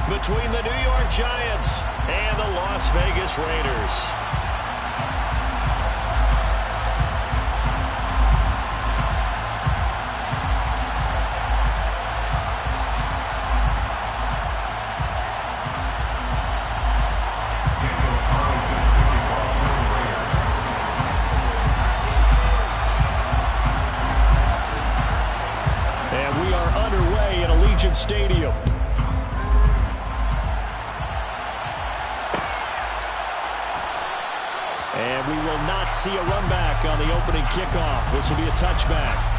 between the New York Giants and the Las Vegas Raiders. And we are underway in Allegiant Stadium. And we will not see a run back on the opening kickoff. This will be a touchback.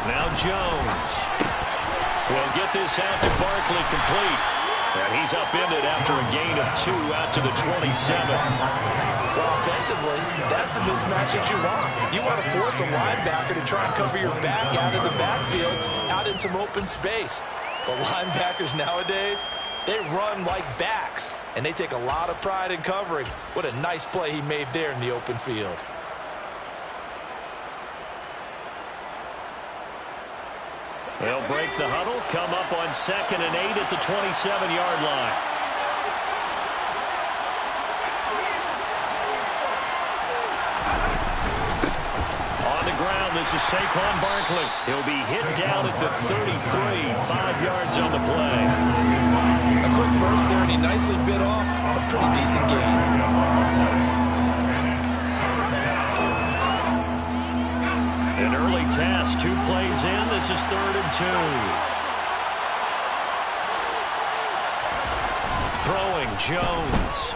Now Jones will get this out to Barkley complete. And he's upended after a gain of 2 out to the 27. Well, offensively, that's the mismatch that you want. You want to force a linebacker to try and cover your back out of the backfield, out in some open space. But linebackers nowadays, they run like backs, and they take a lot of pride in covering. What a nice play he made there in the open field. They'll break the huddle, come up on 2nd and 8 at the 27-yard line. On the ground, this is Saquon Barkley. He'll be hit down at the 33, 5 yards on the play. A quick burst there, and he nicely bit off a pretty decent gain. An early task, 2 plays in. This is 3rd and 2. Throwing, Jones.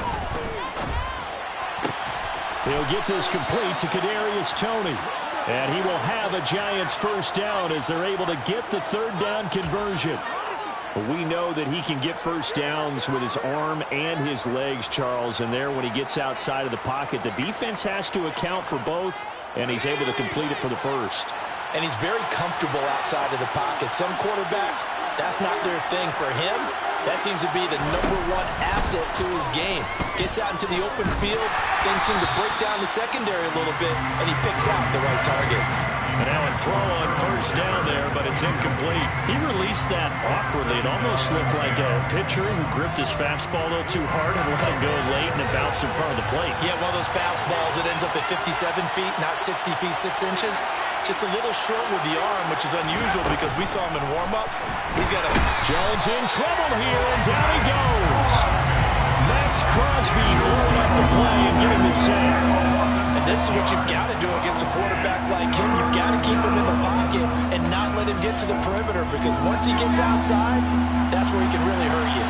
He'll get this complete to Kadarius Toney. And he will have a Giants first down as they're able to get the 3rd down conversion. We know that he can get first downs with his arm and his legs, Charles. And there, when he gets outside of the pocket, the defense has to account for both, and he's able to complete it for the first. And he's very comfortable outside of the pocket. Some quarterbacks, that's not their thing. For him, that seems to be the #1 asset to his game. Gets out into the open field, things seem to break down the secondary a little bit, and he picks out the right target. And now a throw on first down there, but it's incomplete. He released that awkwardly. It almost looked like a pitcher who gripped his fastball a little too hard and let it go late, and it bounced in front of the plate. Yeah, one of those fastballs that ends up at 57 feet, not 60 feet, 6 inches. Just a little short with the arm, which is unusual because we saw him in warm-ups. He's got a... Jones in trouble here, and down he goes. Max Crosby blowing up the play and getting the sack. And this is what you've got to do against a quarterback like him. You've got to keep him in the pocket and not let him get to the perimeter, because once he gets outside, that's where he can really hurt you.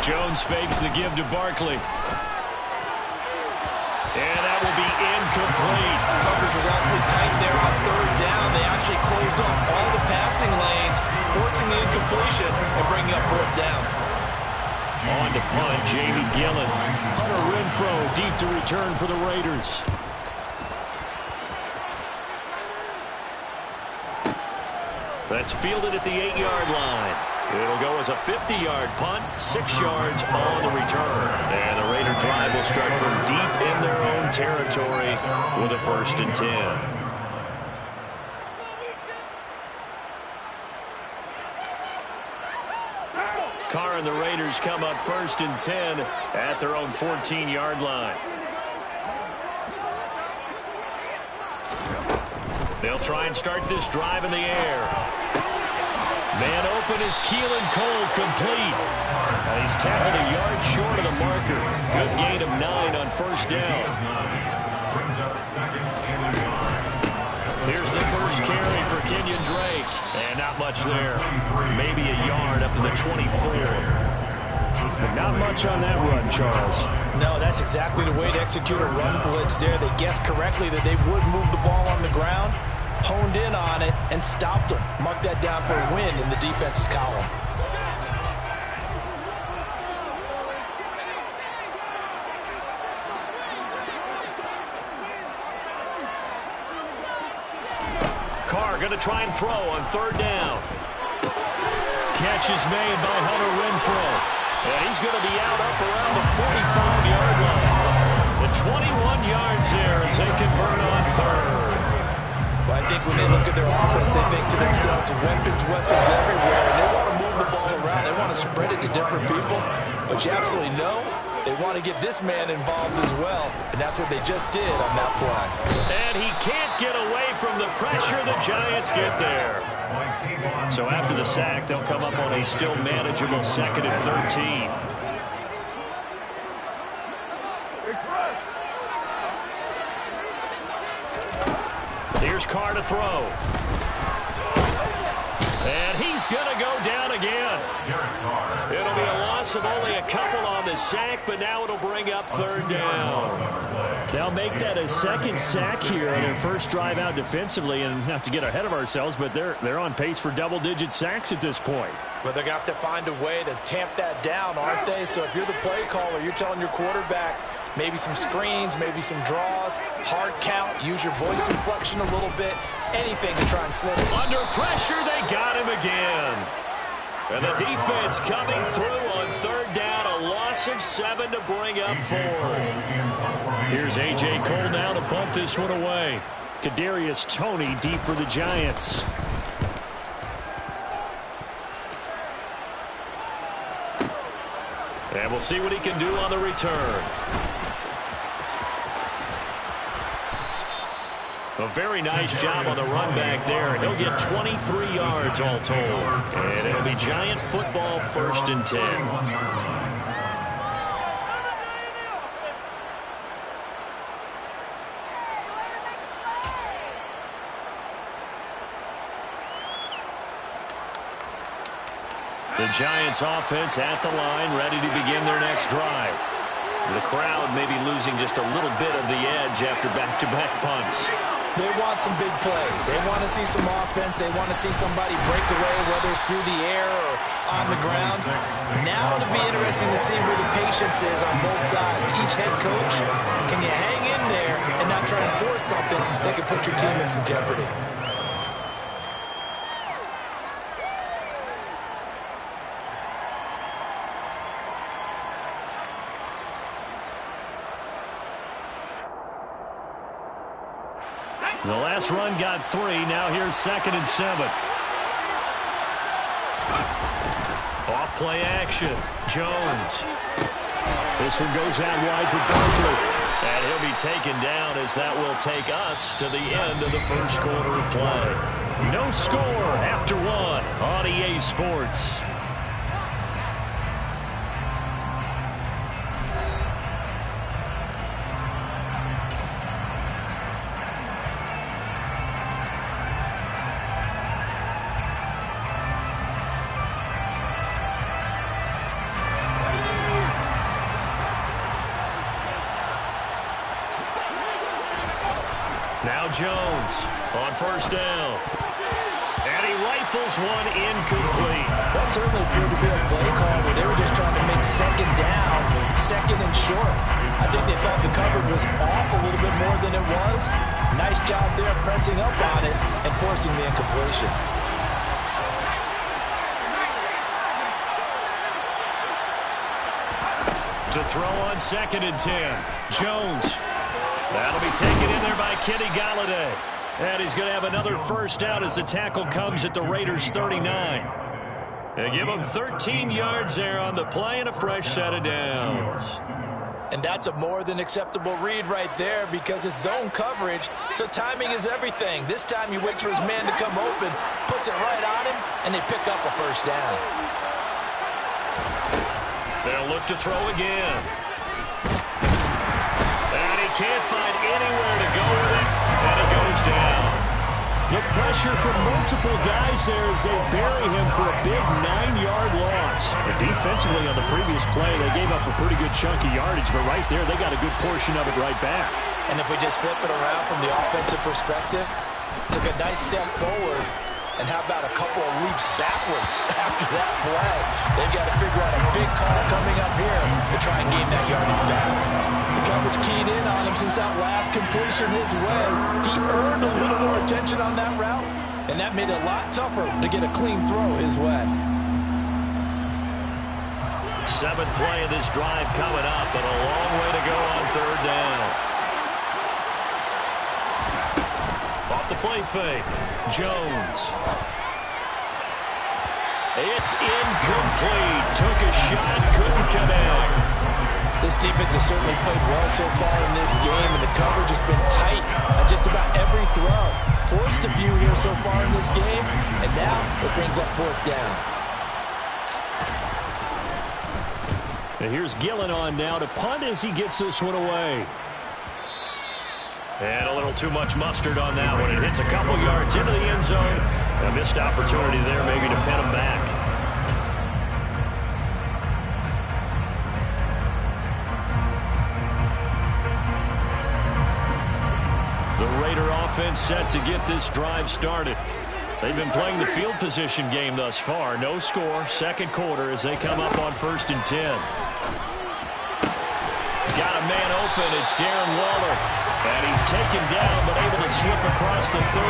Jones fakes the give to Barkley. And that will be incomplete. forcing the incompletion and bringing up fourth down. On to punt, Jamie Gillen. Hunter Renfrow deep to return for the Raiders. That's fielded at the 8-yard line. It'll go as a 50-yard punt, 6 yards on the return. And the Raider drive will start from deep in their own territory with a 1st and 10. Carr and the Raiders come up 1st and 10 at their own 14-yard line. They'll try and start this drive in the air. Man open is Keelan Cole, complete. He's tackled a yard short of the marker. Good gain of 9 on 1st down. Here's the first carry for Kenyon Drake. And not much there. Maybe a yard up to the 24. But not much on that run, Charles. No, that's exactly the way to execute a run blitz there. They guessed correctly that they would move the ball on the ground, honed in on it, and stopped them. Mark that down for a win in the defense's column. Carr going to try and throw on 3rd down. Catch is made by Hunter Renfrow. And he's going to be out up around the 45-yard line. The 21 yards there as they convert on 3rd. Well, I think when they look at their offense, they think to themselves, weapons everywhere. And they want to move the ball around. They want to spread it to different people. But you absolutely know they want to get this man involved as well. And that's what they just did on that play. And he can't get away from the pressure the Giants get there. So after the sack, they'll come up on a still manageable 2nd and 13. Here's Carr to throw. And he's going to go down again. It'll be a loss of only a couple on the sack, but now it'll bring up 3rd down. They'll make that a 2nd sack here on their first drive out defensively, and not to get ahead of ourselves, but they're on pace for double-digit sacks at this point. Well, they're going to have to find a way to tamp that down, aren't they? So if you're the play caller, you're telling your quarterback, maybe some screens, maybe some draws, hard count, use your voice inflection a little bit, anything to try and slow him. Under pressure, they got him again. And the defense coming through on 3rd down, a loss of 7 to bring up 4th. Here's A.J. Cole now to punt this one away. Kadarius Toney deep for the Giants. And we'll see what he can do on the return. A very nice job on the run back there. He'll get 23 yards all told. And it'll be Giant football 1st and 10. The Giants offense at the line, ready to begin their next drive. The crowd may be losing just a little bit of the edge after back-to-back punts. They want some big plays. They want to see some offense. They want to see somebody break away, whether it's through the air or on the ground. Now it'll be interesting to see where the patience is on both sides. Each head coach, can you hang in there and not try and force something that could put your team in some jeopardy? The last run got 3. Now here's 2nd and 7. Off play action. Jones. This one goes out wide for Barkley. And he'll be taken down as that will take us to the end of the first quarter of play. No score after 1 on EA Sports. Now Jones on 1st down. And he rifles one incomplete. That certainly appeared to be a play call where they were just trying to make second down, second and short. I think they thought the coverage was off a little bit more than it was. Nice job there pressing up on it and forcing the incompletion. To throw on 2nd and 10. Jones. That'll be taken in there by Kenny Galladay. And he's going to have another first down as the tackle comes at the Raiders' 39. They give him 13 yards there on the play and a fresh set of downs. And that's a more than acceptable read right there because it's zone coverage, so timing is everything. This time he waits for his man to come open, puts it right on him, and they pick up a first down. They'll look to throw again. And he can't find anywhere to go with it, and he goes down. The pressure from multiple guys there as they bury him for a big 9-yard loss. And defensively on the previous play, they gave up a pretty good chunk of yardage, but right there, they got a good portion of it right back. And if we just flip it around from the offensive perspective, took a nice step forward, and how about a couple of leaps backwards after that play? They've got to figure out a big call coming up here to try and gain that yardage back. The coverage keyed in on him since that last completion his way. He earned a little more attention on that route, and that made it a lot tougher to get a clean throw his way. 7th play of this drive coming up, and a long way to go on 3rd down. Off the play fake. Jones. It's incomplete. Took a shot, couldn't connect. This defense has certainly played well so far in this game, and the coverage has been tight on just about every throw. Forced a few here so far in this game, and now it brings up 4th down. And here's Gillen on now to punt as he gets this one away. And a little too much mustard on that one. It hits a couple yards into the end zone. A missed opportunity there maybe to pin him back. The Raider offense set to get this drive started. They've been playing the field position game thus far. No score, 2nd quarter as they come up on 1st and 10. Got a man open. It's Darren Waller. And he's taken down, but able to slip across the 35.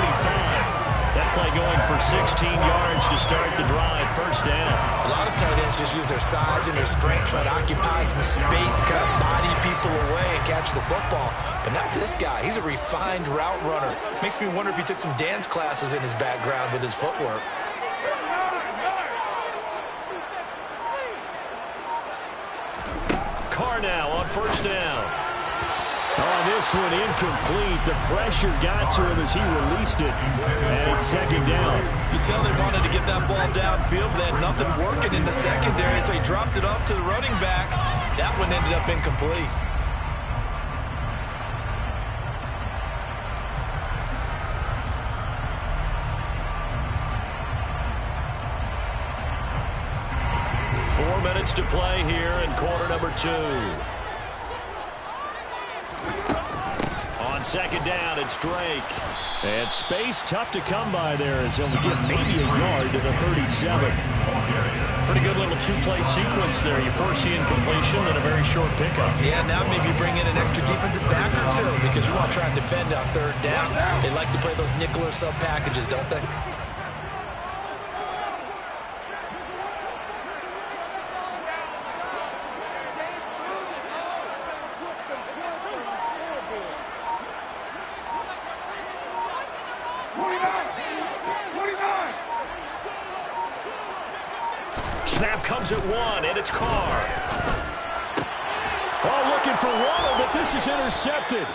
That play going for 16 yards to start the drive. First down. A lot of tight ends just use their size and their strength, try to occupy some space and kind of body people away and catch the football. But not this guy. He's a refined route runner. Makes me wonder if he took some dance classes in his background with his footwork. Carr now on 1st down. Oh, this one incomplete. The pressure got to him as he released it. And it's 2nd down. You tell they wanted to get that ball downfield, but they had nothing working in the secondary, so he dropped it off to the running back. That one ended up incomplete. To play here in quarter number 2. On 2nd down, it's Drake. And space tough to come by there as he'll get maybe a yard to the 37. Pretty good little 2-play sequence there. You first see incompletion, then a very short pickup. Yeah, now maybe you bring in an extra defensive back or two because you want to try and defend on 3rd down. They like to play those nickel or sub packages, don't they? Snap comes at 1, and it's Carr. Oh, looking for Waddle, but this is intercepted.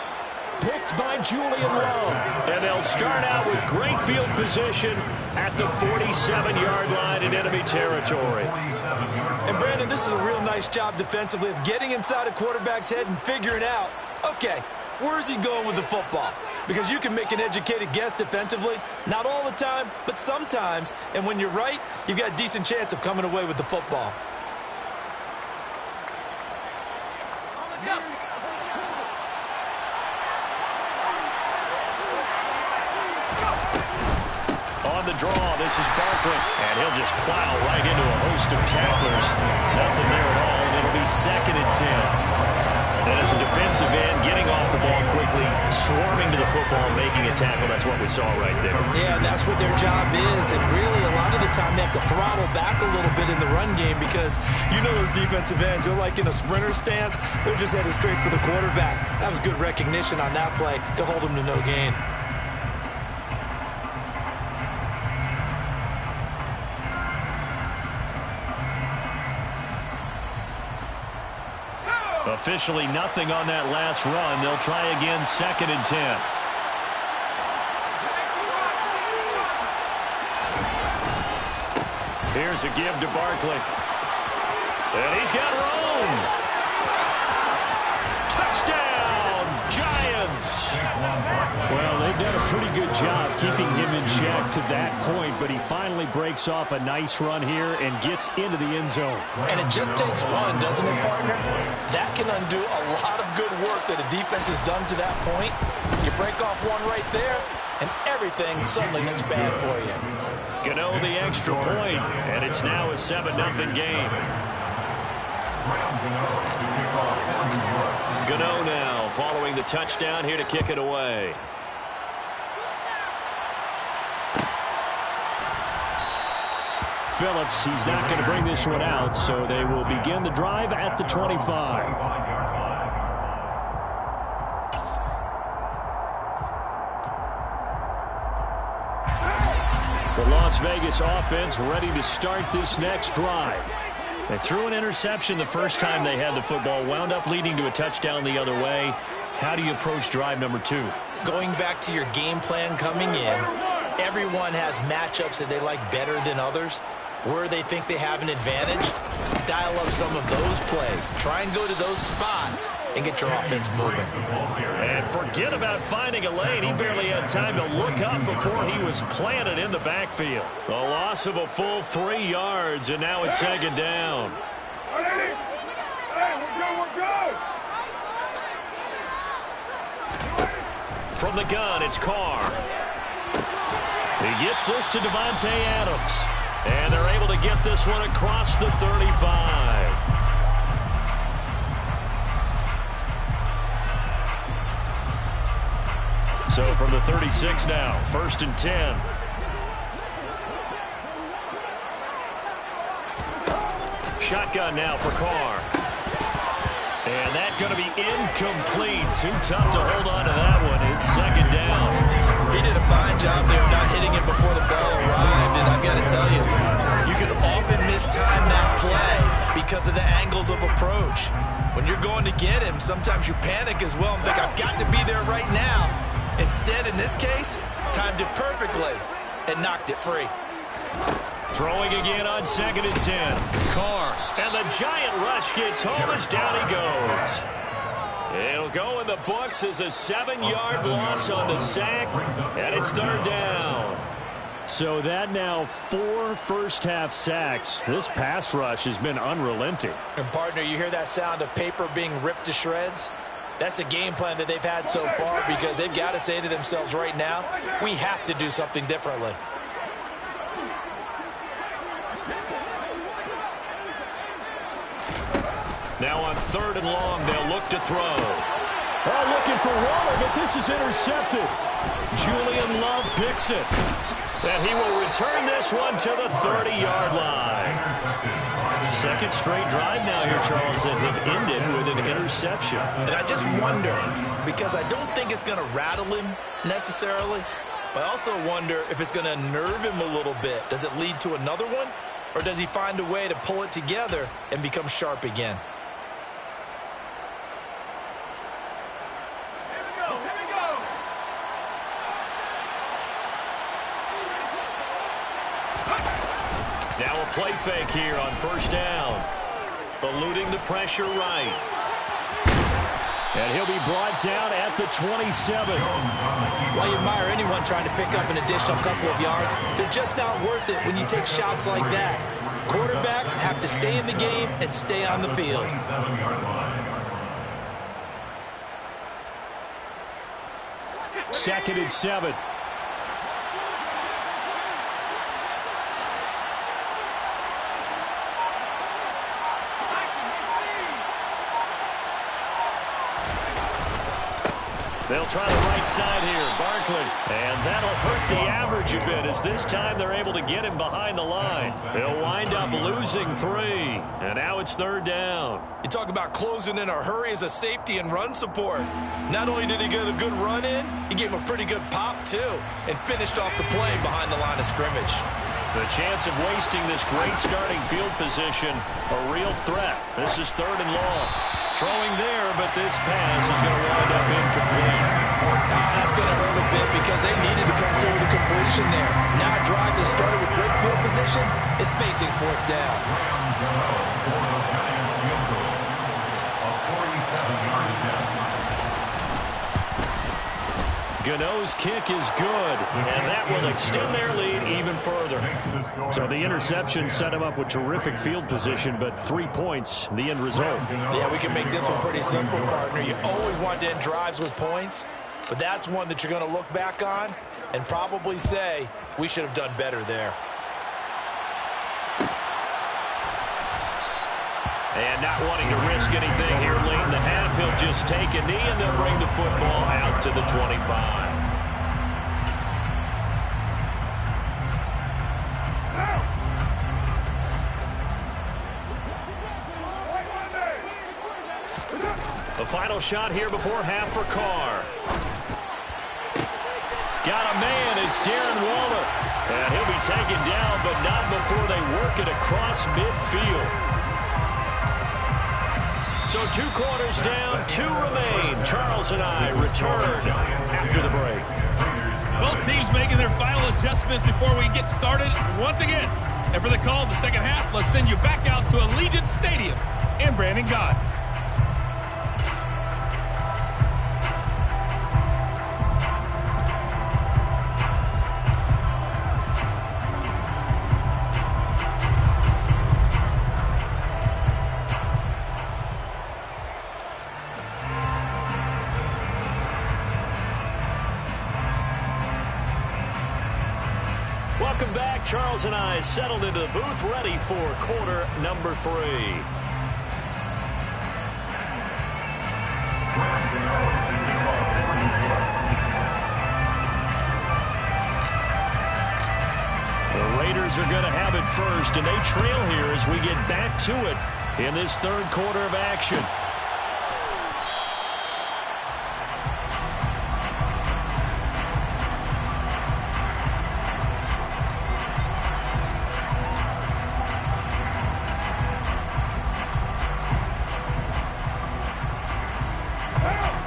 Picked by Julian Love. And they'll start out with great field position at the 47-yard line in enemy territory. And, Brandon, this is a real nice job defensively of getting inside a quarterback's head and figuring out, okay, where's he going with the football? Because you can make an educated guess defensively, not all the time, but sometimes. And when you're right, you've got a decent chance of coming away with the football. on the draw. This is Barkley. And he'll just plow right into a host of tacklers. Nothing there at all, and it'll be 2nd and 10. And as a defensive end, getting off the ball quickly, swarming to the football, making a tackle, that's what we saw right there. Yeah, that's what their job is. And really, a lot of the time, they have to throttle back a little bit in the run game because you know those defensive ends, they're like in a sprinter stance. They're just headed straight for the quarterback. That was good recognition on that play to hold them to no gain. Officially nothing on that last run. They'll try again, 2nd and 10. Here's a give to Barkley. And he's got room. Touchdown, Giants. Well, they've done a pretty good job keeping him in check to that point, but he finally breaks off a nice run here and gets into the end zone. And it just takes one, doesn't it, partner? That can undo a lot of good work that a defense has done to that point. You break off one right there, and everything suddenly looks bad for you. Gano the extra point, and it's now a 7-0 game. Gano now following the touchdown here to kick it away. Phillips, he's not going to bring this one out, so they will begin the drive at the 25. The Las Vegas offense ready to start this next drive. They threw an interception the first time they had the football, wound up leading to a touchdown the other way. How do you approach drive number 2? Going back to your game plan coming in, everyone has matchups that they like better than others. Where they think they have an advantage, dial up some of those plays. Try and go to those spots and get your offense moving. And forget about finding a lane. He barely had time to look up before he was planted in the backfield. A loss of a full 3 yards, and now it's 2nd down. From the gun, it's Carr. He gets this to Devontae Adams. And they're able to get this one across the 35. So from the 36 now, 1st and 10. Shotgun now for Carr. And that's going to be incomplete. Too tough to hold on to that one. It's 2nd down. He did a fine job there of not hitting it before the ball arrived, and I've got to tell you, you can often mistime that play because of the angles of approach. When you're going to get him, sometimes you panic as well and think, I've got to be there right now. Instead, in this case, timed it perfectly and knocked it free. Throwing again on 2nd and 10. Carr, and the giant rush gets home as down he goes. It'll go in the books as a 7-yard loss on the sack, and it's 3rd down. So that now 4 first-half sacks. This pass rush has been unrelenting. And, partner, you hear that sound of paper being ripped to shreds? That's a game plan that they've had so far because they've got to say to themselves right now, we have to do something differently. Now on 3rd and long, they'll look to throw. Oh, looking for Waller, but this is intercepted. Julian Love picks it. And he will return this one to the 30-yard line. 2nd straight drive now here, Charles, that have ended with an interception. And I just wonder, because I don't think it's going to rattle him necessarily, but I also wonder if it's going to nerve him a little bit. Does it lead to another one, or does he find a way to pull it together and become sharp again? Now a play fake here on 1st down. Eluding the pressure right. And he'll be brought down at the 27. While you admire anyone trying to pick up an additional couple of yards, they're just not worth it when you take shots like that. Quarterbacks have to stay in the game and stay on the field. 2nd and 7. They'll try the right side here. Barkley. And that'll hurt the average a bit as this time they're able to get him behind the line. They'll wind up losing 3. And now it's 3rd down. You talk about closing in a hurry as a safety and run support. Not only did he get a good run in, he gave him a pretty good pop too and finished off the play behind the line of scrimmage. The chance of wasting this great starting field position, a real threat. This is 3rd and long. Throwing there, but this pass is going to wind up incomplete. That's going to hurt a bit because they needed to come through with a completion there. Now a drive that started with great field position is facing 4th down. Gano's kick is good, and that will extend their lead even further. So the interception set him up with terrific field position, but 3 points, the end result. Yeah, we can make this one pretty simple, partner. You always want to end drives with points, but that's one that you're going to look back on and probably say, we should have done better there. And not wanting to risk anything here late in the half, he'll just take a knee and they'll bring the football out to the 25. The final shot here before half for Carr. Got a man, it's Darren Waller. And he'll be taken down, but not before they work it across midfield. So 2 quarters down, 2 remain. Charles and I return after the break. Both teams making their final adjustments before we get started once again. And for the call of the second half, let's send you back out to Allegiant Stadium in Brandon God. Welcome back. Charles and I settled into the booth, ready for quarter number 3. The Raiders are going to have it first, and they trail here as we get back to it in this 3rd quarter of action.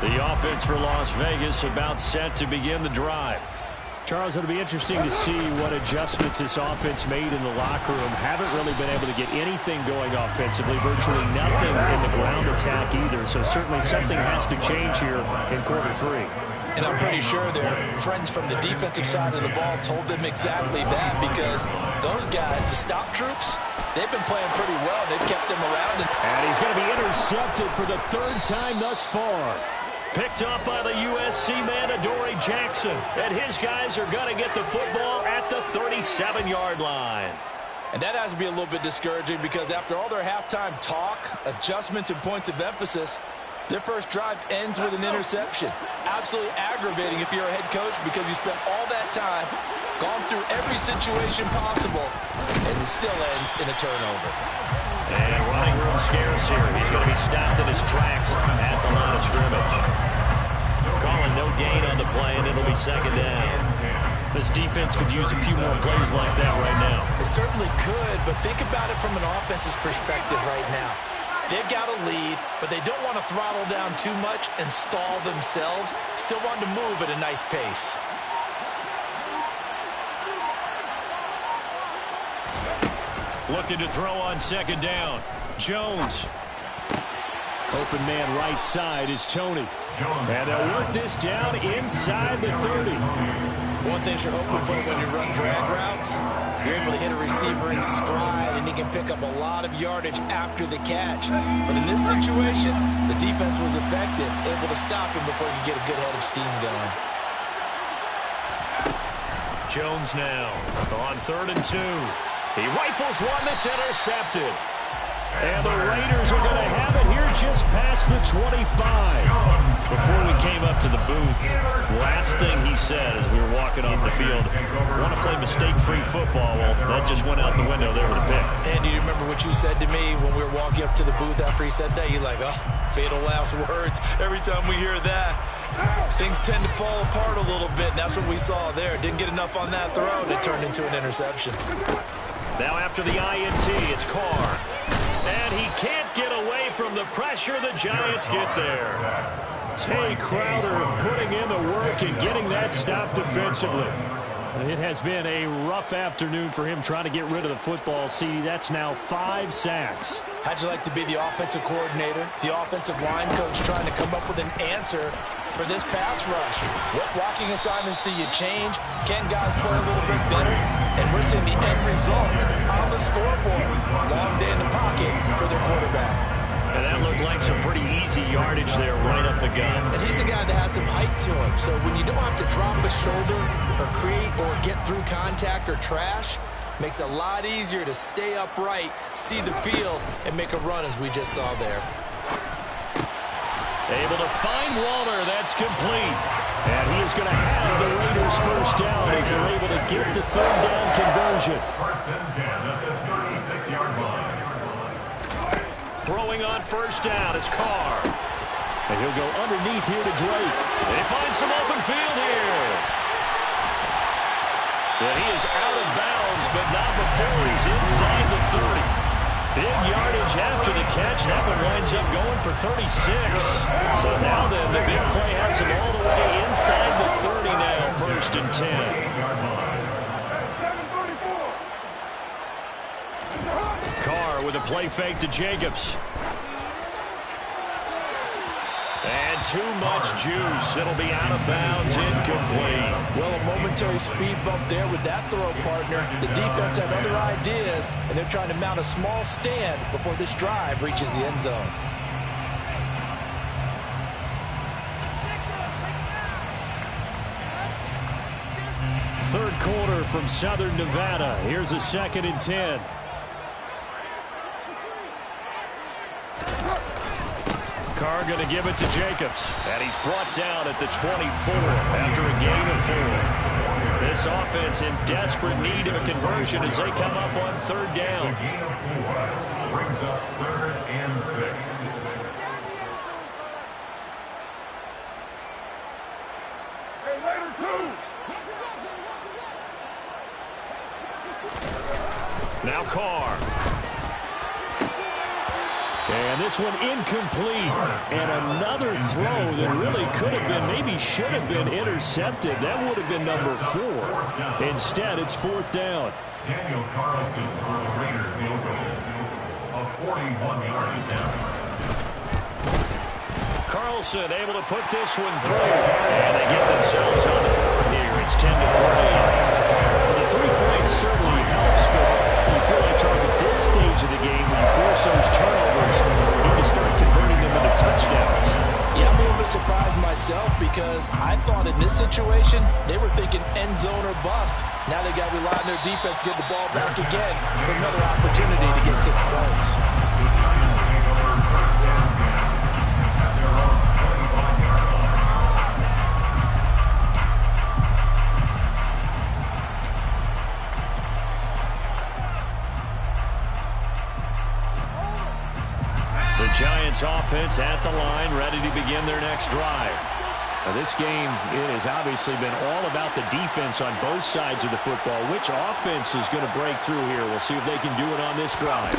The offense for Las Vegas about set to begin the drive. Charles, it'll be interesting to see what adjustments this offense made in the locker room. Haven't really been able to get anything going offensively, virtually nothing in the ground attack either. So certainly something has to change here in quarter 3. And I'm pretty sure their friends from the defensive side of the ball told them exactly that, because those guys, the stop troops, they've been playing pretty well. They've kept them around. And he's going to be intercepted for the 3rd time thus far. Picked up by the USC man, Adoree Jackson. And his guys are going to get the football at the 37-yard line. And that has to be a little bit discouraging, because after all their halftime talk, adjustments, and points of emphasis, their first drive ends with an interception. Absolutely aggravating if you're a head coach, because you spent all that time, gone through every situation possible, and it still ends in a turnover. And running room scarce here. He's going to be stopped in his tracks at the line of scrimmage. Calling no gain on the play, and it'll be 2nd down. This defense could use a few more plays like that right now. It certainly could, but think about it from an offense's perspective right now. They've got a lead, but they don't want to throttle down too much and stall themselves. Still want to move at a nice pace. Looking to throw on 2nd down. Jones. Open man right side is Tony. And they'll work this down inside the 30. One thing you're hoping for when you run drag routes, you're able to hit a receiver in stride, and he can pick up a lot of yardage after the catch. But in this situation, the defense was effective, able to stop him before you get a good head of steam going. Jones now on 3rd and 2. He rifles one that's intercepted. And the Raiders are going to have it here just past the 25. Before we came up to the booth, last thing he said as we were walking off the field, want to play mistake-free football. Well, that just went out the window there with a pick. Andy, you remember what you said to me when we were walking up to the booth after he said that? You're like, oh, fatal last words. Every time we hear that, things tend to fall apart a little bit, and that's what we saw there. Didn't get enough on that throw, and it turned into an interception. Now after the INT, it's Carr. And he can't get away from the pressure. The Giants get there. Tay Crowder putting in the work and getting that stop defensively. It has been a rough afternoon for him trying to get rid of the football. See, that's now 5 sacks. How'd you like to be the offensive coordinator, the offensive line coach trying to come up with an answer for this pass rush? What blocking assignments do you change? Can guys play a little bit better? And we're seeing the end result on the scoreboard. Long day in the pocket for their quarterback. And that looked like some pretty easy yardage there right up the gut. And he's a guy that has some height to him. So when you don't have to drop a shoulder or create or get through contact or trash, makes it a lot easier to stay upright, see the field, and make a run as we just saw there. Able to find Waller. That's complete. And he is going to have the Raiders first down as they're able to get the third down conversion. First and 10 at the 36-yard line. Throwing on first down is Carr. And he'll go underneath here to Drake. They find some open field here. And he is out of bounds, but not before he's inside the 30. Big yardage after the catch. That one winds up going for 36. So now then, the big play has him all the way inside the 30 now, first and 10. Carr with a play fake to Jacobs. And too much juice. It'll be out of bounds, incomplete. Well, a momentary speed bump there with that throw, partner. The defense had other ideas, and they're trying to mount a small stand before this drive reaches the end zone. Third quarter from Southern Nevada. Here's a 2nd and 10. Carr going to give it to Jacobs. And he's brought down at the 24 after a gain of 4. This offense in desperate need of a conversion as they come up on third down. Gain of 4 brings up 3rd and 6. Hey, later, 2. Now Carr. And this one incomplete. And another throw that really could have been, maybe should have been intercepted. That would have been number 4. Instead, it's 4th down. Daniel Carlson for the Raiders field goal. A 41-yard attempt. Carlson able to put this one through. And they get themselves on the board here. It's 10-3. Well, the 3 points certainly helps, but you feel like, Charles, at this stage of the game, when you force those turnovers, you need to start converting them into touchdowns. Yeah, I'm a little bit surprised myself because I thought in this situation, they were thinking end zone or bust. Now they got to rely on their defense to get the ball back again for another opportunity to get 6 points. The Giants take over first and 10 at their own 25-yard line. The Giants offense at the line, ready to begin their next drive. Now this game, it has obviously been all about the defense on both sides of the football. Which offense is going to break through here? We'll see if they can do it on this drive.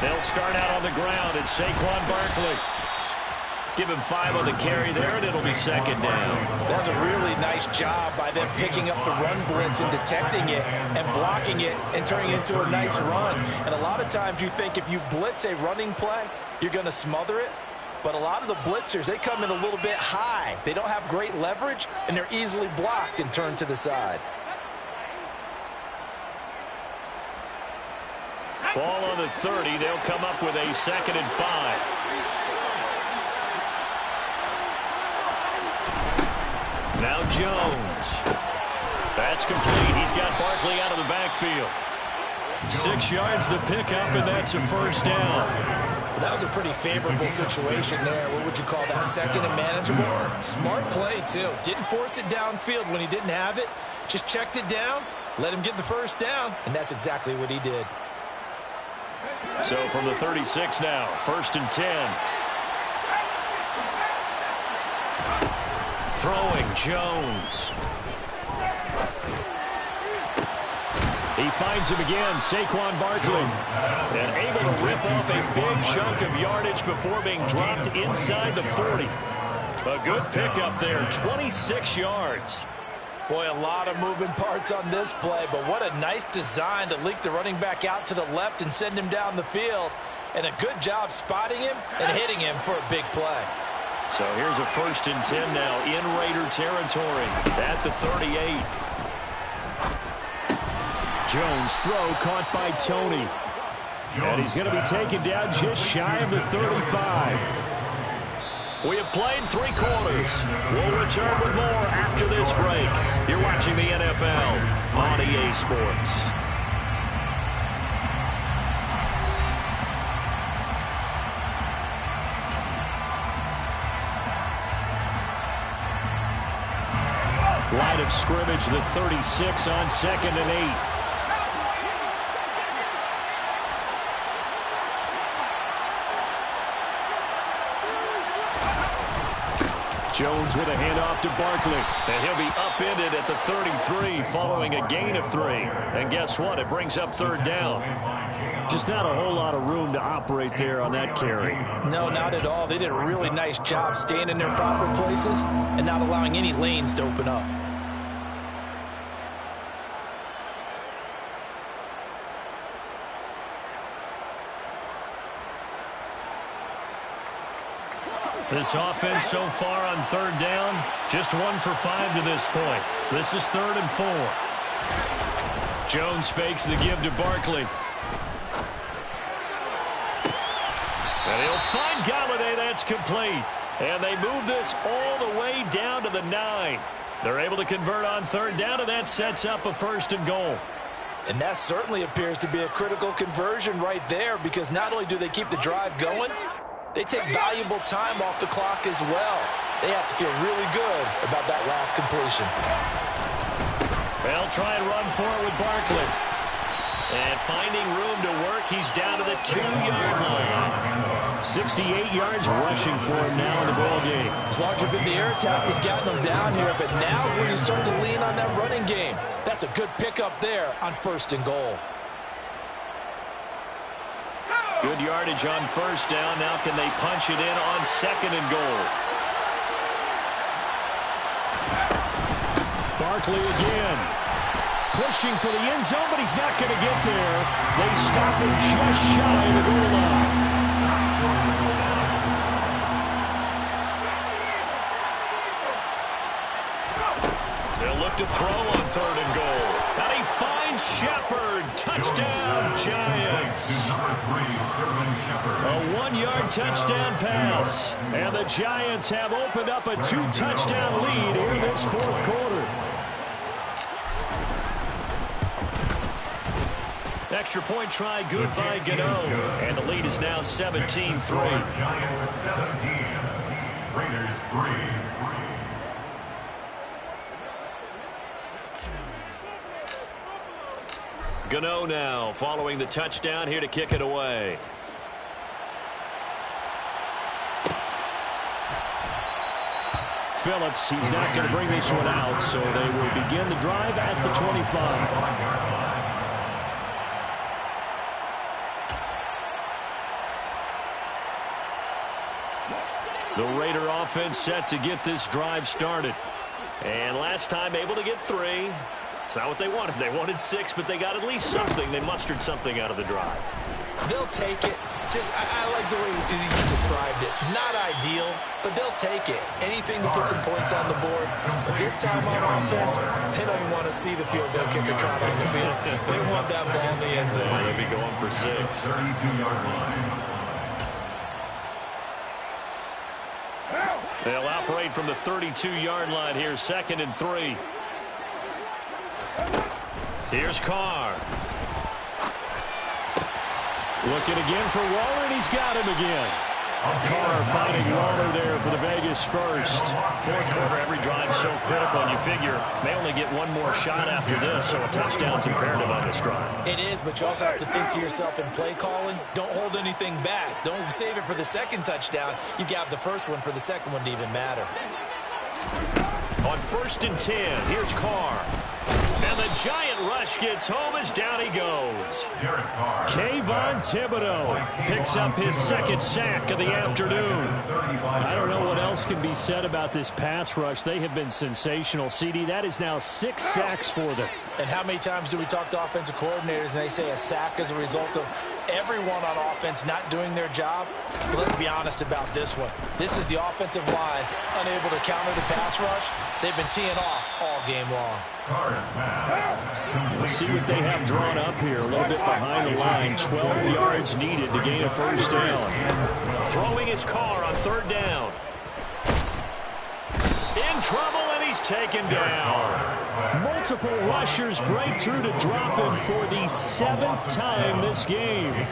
They'll start out on the ground. It's Saquon Barkley. Give him 5 on the carry there, and it'll be 2nd down. That's a really nice job by them picking up the run blitz and detecting it and blocking it and turning it into a nice run. And a lot of times you think if you blitz a running play, you're going to smother it. But a lot of the blitzers, they come in a little bit high. They don't have great leverage, and they're easily blocked and turned to the side. Ball on the 30. They'll come up with a 2nd and 5. Now Jones. That's complete. He's got Barkley out of the backfield. 6 yards the pickup, and that's a first down. Well, that was a pretty favorable situation there. What would you call that? Second and manageable? Smart play, too. Didn't force it downfield when he didn't have it. Just checked it down, let him get the first down, and that's exactly what he did. So from the 36 now, 1st and 10. Throwing Jones. He finds him again, Saquon Barkley. And able to rip off a big chunk of yardage before being dropped inside the 40. A good pickup there, 26 yards. Boy, a lot of moving parts on this play, but what a nice design to leak the running back out to the left and send him down the field. And a good job spotting him and hitting him for a big play. So here's a 1st and 10 now in Raider territory at the 38. Jones throw caught by Tony. And he's going to be taken down just shy of the 35. We have played 3 quarters. We'll return with more after this break. You're watching the NFL on EA Sports. Line of scrimmage, the 36 on 2nd and 8. Jones with a handoff to Barkley. And he'll be upended at the 33 following a gain of 3. And guess what? It brings up 3rd down. Just not a whole lot of room to operate there on that carry. No, not at all. They did a really nice job staying in their proper places and not allowing any lanes to open up. This offense so far on 3rd down, just 1 for 5 to this point. This is 3rd and 4. Jones fakes the give to Barkley. And he'll find Galladay. That's complete. And they move this all the way down to the 9. They're able to convert on 3rd down, and that sets up a 1st and goal. And that certainly appears to be a critical conversion right there, because not only do they keep the drive going, they take valuable time off the clock as well. They have to feel really good about that last completion. They'll try and run for it with Barkley. And finding room to work, he's down to the 2-yard line. 68 yards rushing for him now in the ball game. As larger been the air attack has gotten him down here, but now when you start to lean on that running game, that's a good pickup there on 1st and goal. Good yardage on 1st down. Now can they punch it in on 2nd and goal? Barkley again. Pushing for the end zone, but he's not going to get there. They stop him just shy of the goal line. They'll look to throw on 3rd and goal. And he finds Shepard. Touchdown, Giants. A 1-yard touchdown pass. And the Giants have opened up a 2-touchdown lead here in this 4th quarter. Extra point try good by Gano. And the lead is now 17-3. Giants 17, Raiders 3. Gano now following the touchdown, here to kick it away. Phillips, he's not going to bring this one out, so they will begin the drive at the 25. The Raider offense set to get this drive started. And last time able to get 3. It's not what they wanted. They wanted 6, but they got at least something. They mustered something out of the drive. They'll take it. I like the way you described it. Not ideal, but they'll take it. Anything to put some points on the board. But this time on offense, they don't even want to see the field goal kicker trot on the field. They want that ball in the end zone. They'll be going for 6. 32-yard line. They'll operate from the 32-yard line here, 2nd and 3. Here's Carr. Looking again for Waller, and he's got him again. Carr finding Waller there for the Vegas first. Fourth quarter, every drive so critical, and you figure may only get one more shot after this, so a touchdown's imperative on this drive. It is, but you also have to think to yourself in play calling, don't hold anything back. Don't save it for the second touchdown. You got the first one for the second one to even matter. On 1st and 10, here's Carr. And the giant rush gets home as down he goes. Kayvon Thibodeau picks up his second sack of the afternoon. I don't know what else can be said about this pass rush. They have been sensational. CD, that is now 6 sacks for them. And how many times do we talk to offensive coordinators and they say a sack is a result of everyone on offense not doing their job? Well, let's be honest about this one. This is the offensive line unable to counter the pass rush. They've been teeing off all game long. Let's see what they have drawn up here. A little bit behind the line. 12 yards needed to gain a first down. Throwing his Carr on 3rd down. In trouble, and he's taken down. Multiple rushers break through to drop him for the 7th time this game.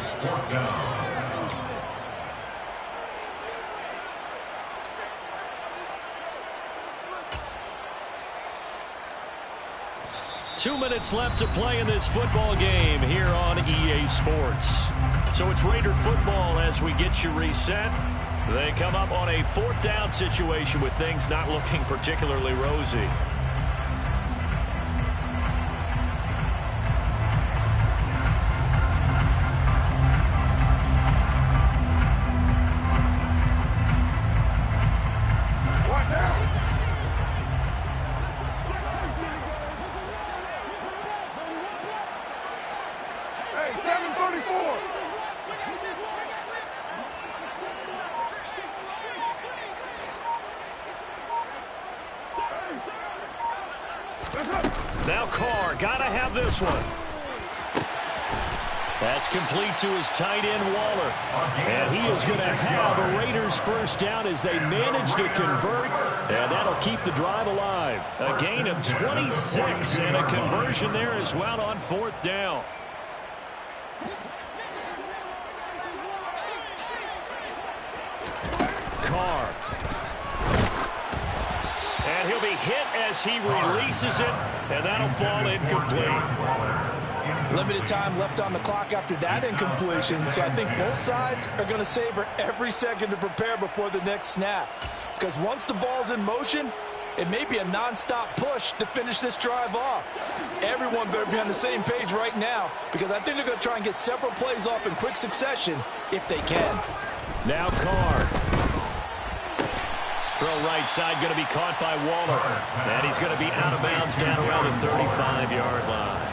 2 minutes left to play in this football game here on EA Sports. So it's Raider football as we get you reset. They come up on a 4th down situation with things not looking particularly rosy. Now Carr, gotta have this one. That's complete to his tight end, Waller. And he is going to have a Raiders first down as they manage to convert. And that'll keep the drive alive. A gain of 26 and a conversion there as well on 4th down. Carr. And he'll be hit as he releases it, and that'll fall incomplete. Limited time left on the clock after that incompletion, so I think both sides are going to savor every second to prepare before the next snap. Because once the ball's in motion, it may be a nonstop push to finish this drive off. Everyone better be on the same page right now, because I think they're going to try and get several plays off in quick succession if they can. Now Carr. Throw right side, going to be caught by Waller. And he's going to be out of bounds down around the 35-yard line.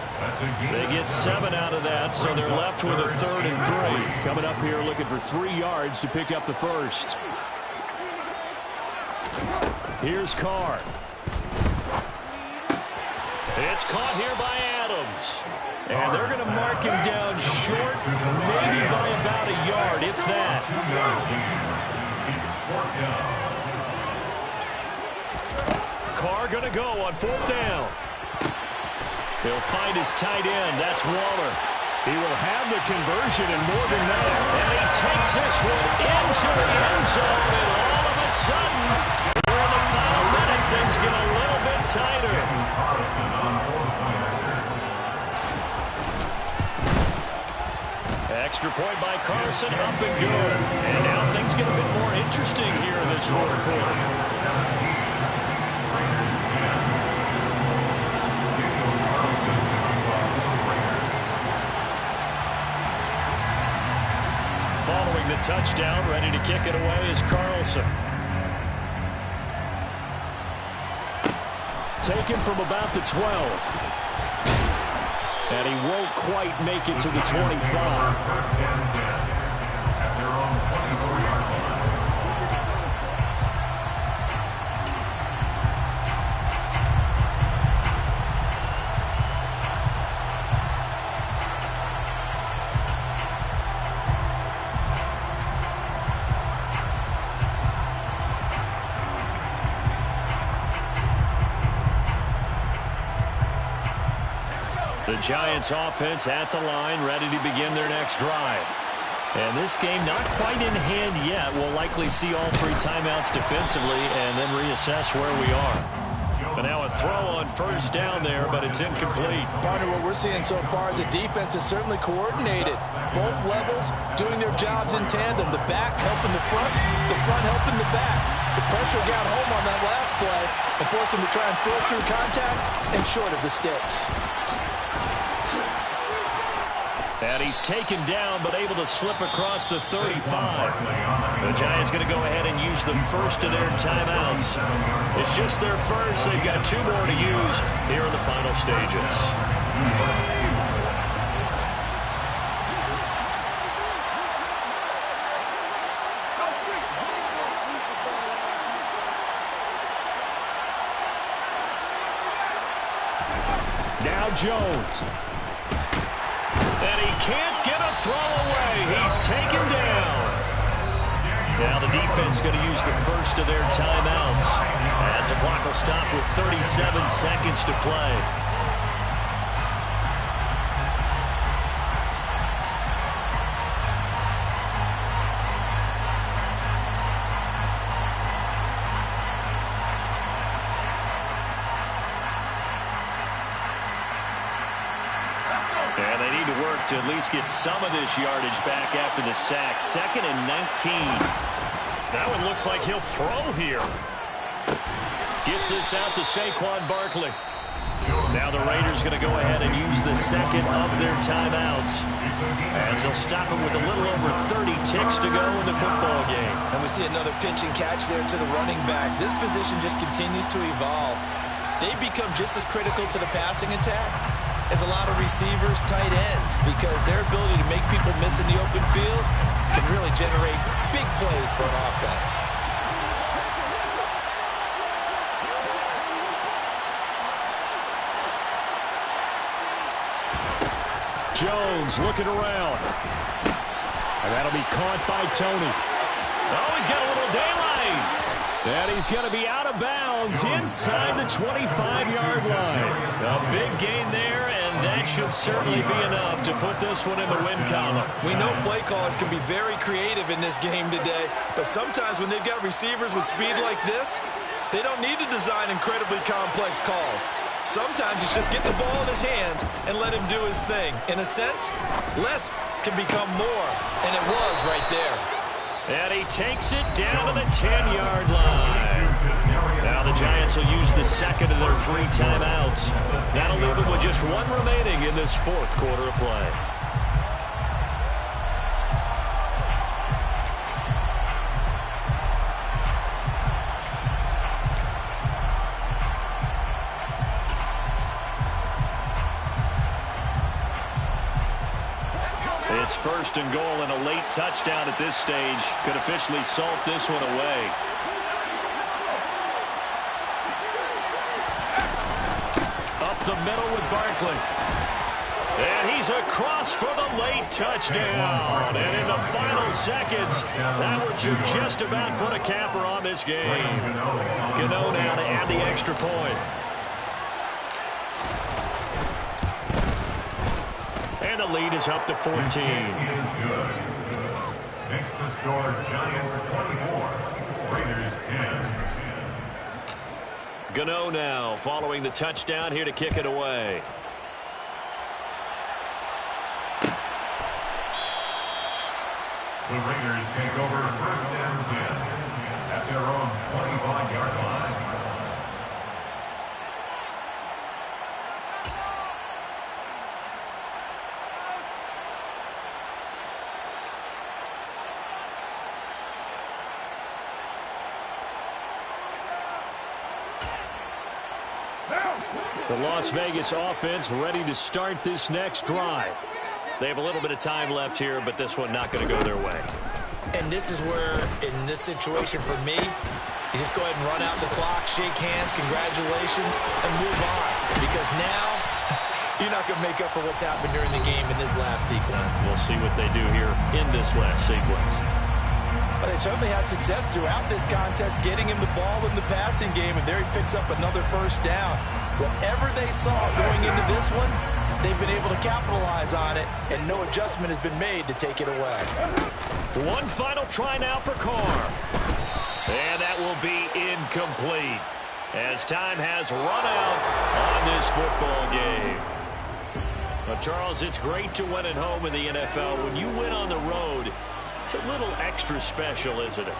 They get 7 out of that, so they're left with a 3rd and 3. Coming up here looking for 3 yards to pick up the first. Here's Carr. It's caught here by Adams. And they're going to mark him down short, maybe by about a yard, if that. Carr going to go on 4th down. He'll find his tight end. That's Waller. He will have the conversion and more than that. And he takes this one into the end zone. And all of a sudden, in the final minute, things get a little bit tighter. Extra point by Carson, up and good. And now things get a bit more interesting here in this 4th quarter. Following the touchdown, ready to kick it away is Carlson. Taken from about the 12. And he won't quite make it to the 25. First and 10 at their own 24-yard line. The Giants offense at the line, ready to begin their next drive. And this game not quite in hand yet. We'll likely see all 3 timeouts defensively and then reassess where we are. But now a throw on first down there, but it's incomplete. Partner, what we're seeing so far is the defense is certainly coordinated. Both levels doing their jobs in tandem. The back helping the front helping the back. The pressure got home on that last play and forced him to try and throw through contact and short of the sticks. And he's taken down, but able to slip across the 35. The Giants going to go ahead and use the first of their timeouts. It's just their first. They've got 2 more to use here in the final stages. Now Jones. And he can't get a throw away. He's taken down. Now the defense going to use the first of their timeouts as the clock will stop with 37 seconds to play. And they need to work to at least get some of this yardage back after the sack. 2nd and 19. That one looks like he'll throw here. Gets this out to Saquon Barkley. Now the Raiders going to go ahead and use the second of their timeouts as they'll stop him with a little over 30 ticks to go in the football game. And we see another pitch and catch there to the running back. This position just continues to evolve. They become just as critical to the passing attack as a lot of receivers, tight ends, because their ability to make people miss in the open field can really generate big plays for an offense. Jones looking around. And that'll be caught by Tony. Oh, he's got a little daylight. And he's going to be out of bounds inside the 25-yard line. A big gain there, and that should certainly be enough to put this one in the win column. We know play callers can be very creative in this game today, but sometimes when they've got receivers with speed like this, they don't need to design incredibly complex calls. Sometimes it's just get the ball in his hands and let him do his thing. In a sense, less can become more, and it was right there. And he takes it down to the 10-yard line. Now the Giants will use the second of their 3 timeouts. That'll leave them with just 1 remaining in this 4th quarter of play. It's 1st and goal, and a late touchdown at this stage could officially salt this one away. Up the middle with Barkley. And he's across for the late touchdown. And in the final seconds, that would just about put a capper on this game. Gano now to add the extra point. And the lead is up to 14. Is good. Next to score, Giants 24, Raiders 10. Gano now following the touchdown here to kick it away. The Raiders take over 1st and 10 at their own 25-yard line. The Las Vegas offense ready to start this next drive. They have a little bit of time left here, but this one not going to go their way. And this is where, in this situation for me, you just go ahead and run out the clock, shake hands, congratulations, and move on. Because now, you're not going to make up for what's happened during the game in this last sequence. We'll see what they do here in this last sequence. But they certainly had success throughout this contest, getting him the ball in the passing game, and there he picks up another 1st down. Whatever they saw going into this one, they've been able to capitalize on it, and no adjustment has been made to take it away. One final try now for Carr. And that will be incomplete, as time has run out on this football game. Well, Charles, it's great to win at home in the NFL. When you win on the road, it's a little extra special, isn't it?